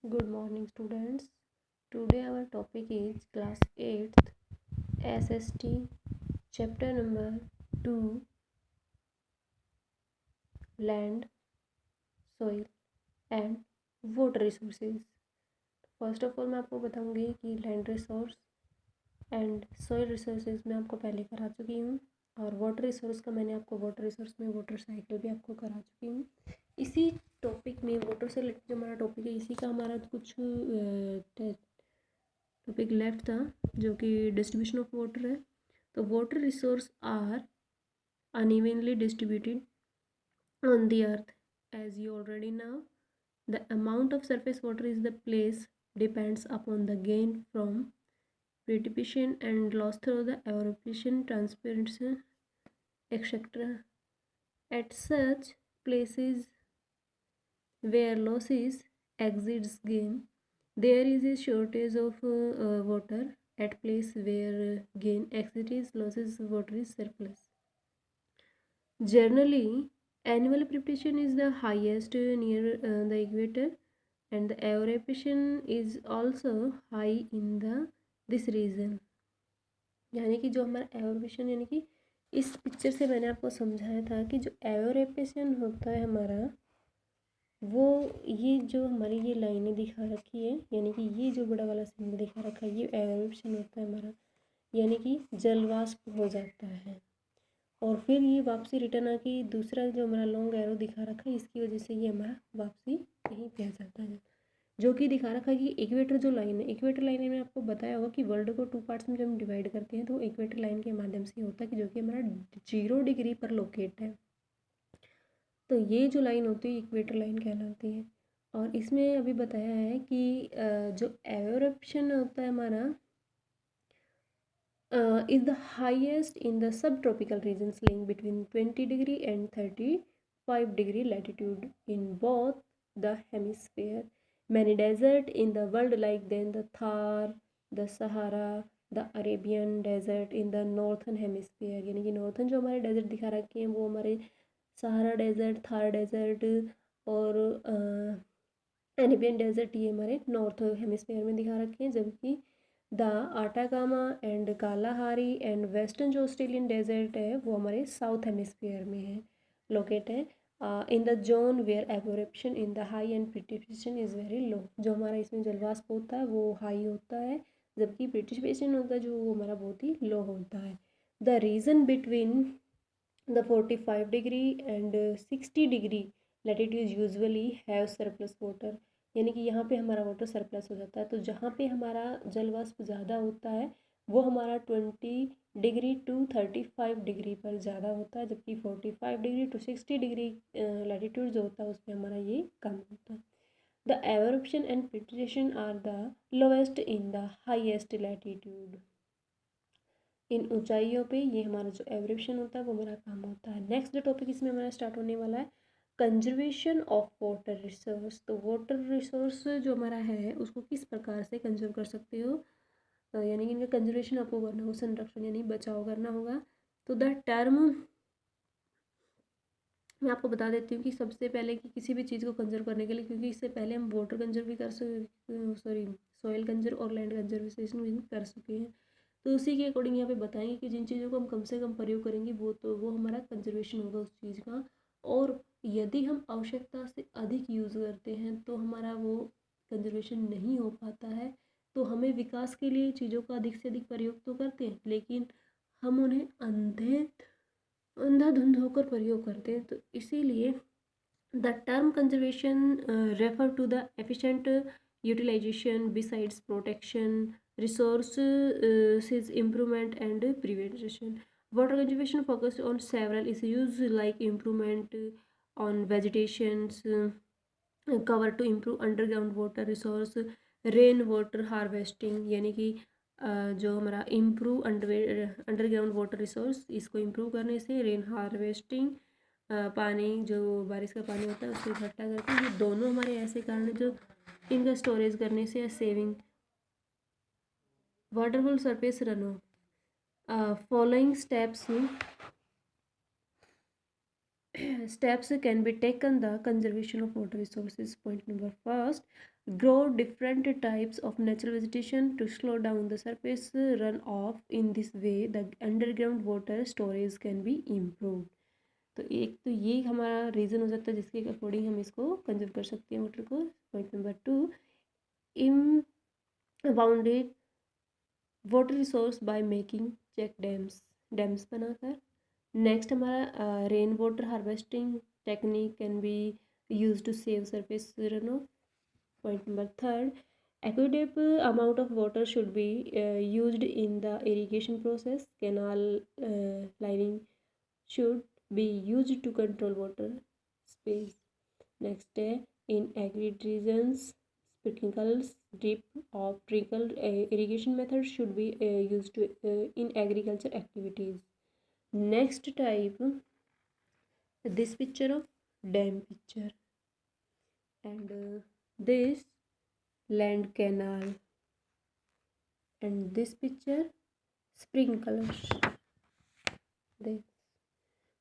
Good morning, students. Today our topic is class 8th SST chapter number 2 land, soil and water resources. First of all मैं आपको बताऊंगी कि land resource and soil resources मैं आपको पहले करा चुकी हूँ और वाटर रिसोर्स का मैंने आपको वाटर रिसोर्स में वाटर साइकिल भी आपको करा चुकी हूँ। इसी टॉपिक में वाटर से रिलेटेड जो हमारा टॉपिक है इसी का हमारा कुछ टॉपिक लेफ्ट था जो कि डिस्ट्रीब्यूशन ऑफ वाटर है। तो water resource are unevenly distributed on the earth, as you already know. The amount of surface water is the place depends upon the gain from precipitation and loss through the evaporation, transpiration, etc. At such places where losses exceeds gain, there is a shortage of water. At place where gain exceeds losses, water is surplus. Generally, annual precipitation is the highest near the equator, and the evaporation is also high in the this region. यानी कि जो हमारा एवोरेशन यानी कि इस picture से मैंने आपको समझाया था कि जो एवोरेपेशन होता है हमारा वो ये जो हमारी ये लाइनें दिखा रखी है यानी कि ये जो बड़ा वाला सिंबल दिखा रखा है ये एवोरेपेशन होता है हमारा, यानी कि जलवाष्प हो जाता है और फिर ये वापसी रिटर्न आके दूसरा जो हमारा लॉन्ग एरो दिखा रखा है इसकी वजह से ये हमारा वापसी यहीं पे आ जाता है। जो कि दिखा रखा है कि इक्वेटर जो लाइन है, इक्वेटर लाइन में आपको बताया होगा कि वर्ल्ड को 2 पार्ट्स में जब हम डिवाइड करते हैं तो इक्वेटर लाइन के माध्यम से होता है कि जो कि हमारा 0 डिग्री पर लोकेट है। तो ये जो लाइन होती है इक्वेटर लाइन कहलाती है। और इसमें अभी बताया है कि जो एवोरप्शन होता है हमारा is the highest in the subtropical regions lying between 20 degree and 35 degree latitude in both the hemisphere. Many desert in the world like then the Thar, the Sahara, the Arabian desert in the northern hemisphere, यानी कि northern जो हमारे desert दिखा रखे हैं वो हमारे Sahara desert, Thar desert और अरेबियन डेजर्ट ये हमारे नॉर्थ हेमिस्फीयर में दिखा रखे हैं, जबकि the Atacama and Kalahari and western जो ऑस्ट्रेलियन डेजर्ट है वो हमारे साउथ हेमिस्फीयर में है लोकेट है in the zone where evaporation in the high and precipitation is very low. जो हमारा इसमें जलवाष्प होता है वो हाई होता है जबकि प्रिसिपिटेशन होता है जो वो हमारा बहुत ही लो होता है। The region between the 45 degree and 60 degree latitude usually have surplus water, यानी कि यहाँ पे हमारा वाटर सरप्लस हो जाता है। तो जहाँ पे हमारा जल वाष्प ज़्यादा होता है वो हमारा 20 डिग्री टू 35 डिग्री पर ज़्यादा होता है, जबकि 45 डिग्री टू 60 डिग्री लैटिट्यूड जो होता है उसमें हमारा ये कम होता है। The evaporation and precipitation are the lowest in the highest latitude. इन ऊंचाइयों पे ये हमारा जो एवरेप्शन होता है वो हमारा कम होता है। नेक्स्ट जो टॉपिक इसमें हमारा स्टार्ट होने वाला है कंजर्वेशन ऑफ वाटर रिसोर्स। तो वाटर रिसोर्स जो हमारा है उसको किस प्रकार से कंजर्व कर सकते हो, यानी कि इनका कंजर्वेशन आपको करना होगा, संरक्षण यानी बचाव करना होगा। तो द टर्म मैं आपको बता देती हूँ कि सबसे पहले कि किसी भी चीज़ को कंजर्व करने के लिए, क्योंकि इससे पहले हम वाटर कंजर्व भी कर सकते, सॉरी सॉइल कंजर्व और लैंड कंजर्वेशन भी कर चुके हैं। तो उसी के अकॉर्डिंग यहाँ पे बताएंगे कि जिन चीज़ों को हम कम से कम प्रयोग करेंगे वो हमारा कंजर्वेशन होगा उस चीज़ का। और यदि हम आवश्यकता से अधिक यूज़ करते हैं तो हमारा वो कंजर्वेशन नहीं हो पाता है। तो हमें विकास के लिए चीज़ों का अधिक से अधिक प्रयोग तो करते हैं लेकिन हम उन्हें अंधाधुंध होकर प्रयोग करते हैं। तो इसीलिए the term conservation refer to the efficient utilisation besides protection resources improvement and prevention. Water conservation focused on several issues like improvement on vegetations, cover to improve underground water resource, rain water harvesting यानी कि जो हमारा improve underground water resource इसको improve करने से, rain harvesting पानी जो बारिश का पानी होता है उसको इकट्ठा करके, ये दोनों हमारे ऐसे कारण है जो इनका स्टोरेज करने से saving water full surface run off following steps can be taken the conservation of water resources. Point number first, grow different types of natural vegetation to slow down the surface runoff. In this way, the underground water storage can be improved. तो एक तो ये हमारा reason हो सकता है जिसके according हम इसको कंजर्व कर सकते हैं वाटर को. Point number 2, impounded water resource by making check dams बनाकर. नेक्स्ट हमारा rain water harvesting technique can be use to save surface run off. Point number third, adequate amount of water should be used in the irrigation process. Canal lining should be used to control water space. Next, in arid regions, sprinkles, drip or trickle irrigation methods should be used to, in agriculture activities. Next type, this picture of dam picture, and this land canal, and this picture sprinklers. देख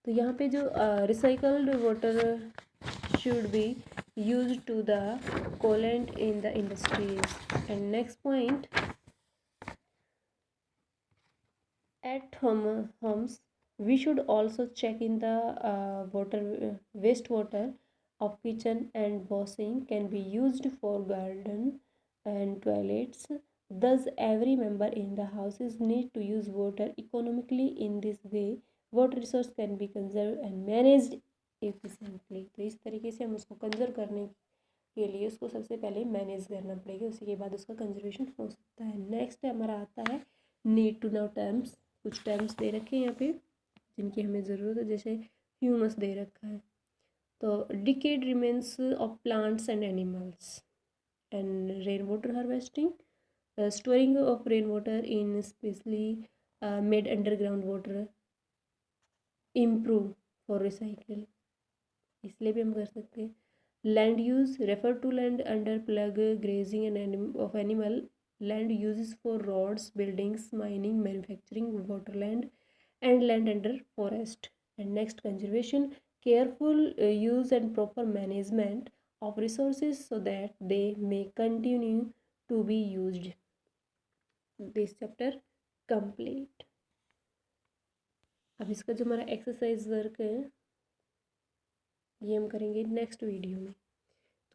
तो यहाँ पे जो recycled water should be use to the coolant in the industries. And next point, at homes we should also check in the wastewater of kitchen and washing can be used for garden and toilets. Thus every member in the houses need to use water economically. In this way water resource can be conserved and managed efficiently. तो इस तरीके से हम उसको conserve करने के लिए उसको सबसे पहले मैनेज करना पड़ेगा, उसी के बाद उसका कंजर्वेशन हो सकता है. नेक्स्ट हमारा आता है नीड टू नो टर्म्स. कुछ टर्म्स दे रखे हैं यहाँ पे जिनकी हमें ज़रूरत है, जैसे ह्यूमस दे रखा है. तो decayed remains of plants and animals and rain water harvesting, storing of rain water in specially made underground water improve for recycle, इसलिए भी हम कर सकते हैं. Land use refer to land under plough grazing and of animal. Land uses for roads, buildings, mining, manufacturing, waterland, and land under forest. And next, conservation, careful use and proper management of resources so that they may continue to be used. This chapter complete. अब इसका जो हमारा exercise work है ये हम करेंगे next video में.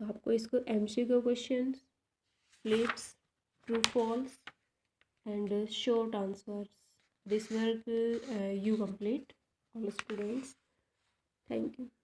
तो आपको इसको MCQ questions, flips, true false and short answers, this work you complete, all students. Thank you.